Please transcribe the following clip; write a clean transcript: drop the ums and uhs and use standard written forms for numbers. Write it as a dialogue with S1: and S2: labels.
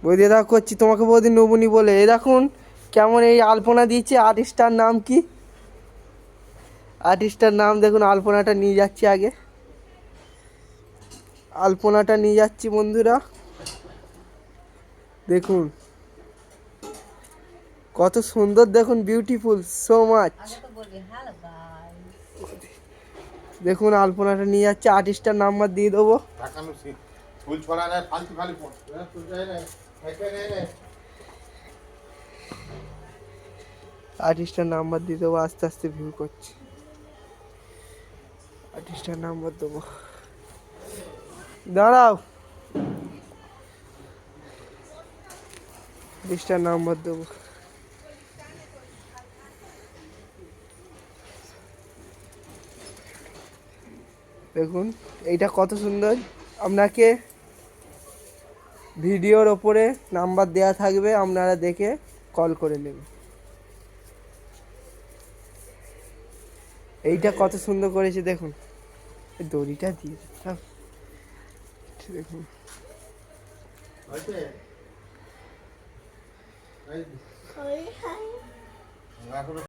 S1: বৌদি দেখো করছি তোমাকে বৌদি নবুনি বলে। এই দেখুন কেমন এই আলপনা দিয়েছে। আর্টিস্টটার নাম কি? আর্টিস্টটার নাম দেখুন। আলপনাটা নিয়ে যাচ্ছি আগে, আলপনাটা নিয়ে যাচ্ছি বন্ধুরা। দেখুন কত সুন্দর, দেখুন বিউটিফুল সো মাচ। দেখুন আলপনাটা নিয়ে যাচ্ছে, আর্টিস্টটার নাম্বার দিয়ে দেবো। আর্টিস্টটার নাম্বার দিয়ে দেবো, আস্তে আস্তে ভিউ করছি। আর্টিস্টটার নাম্বার দেবো, দাঁড়াও। আর্টিস্টটার নাম্বার দেবো। দেখুন এইটা কত সুন্দর। আপনাকে ভিডিওর ওপরে নাম্বার দেওয়া থাকবে, আপনারা দেখে কল করে নেবেন। এইটা কত সুন্দর করেছে দেখুন। দড়িটা দিয়ে দিতাম। দেখুন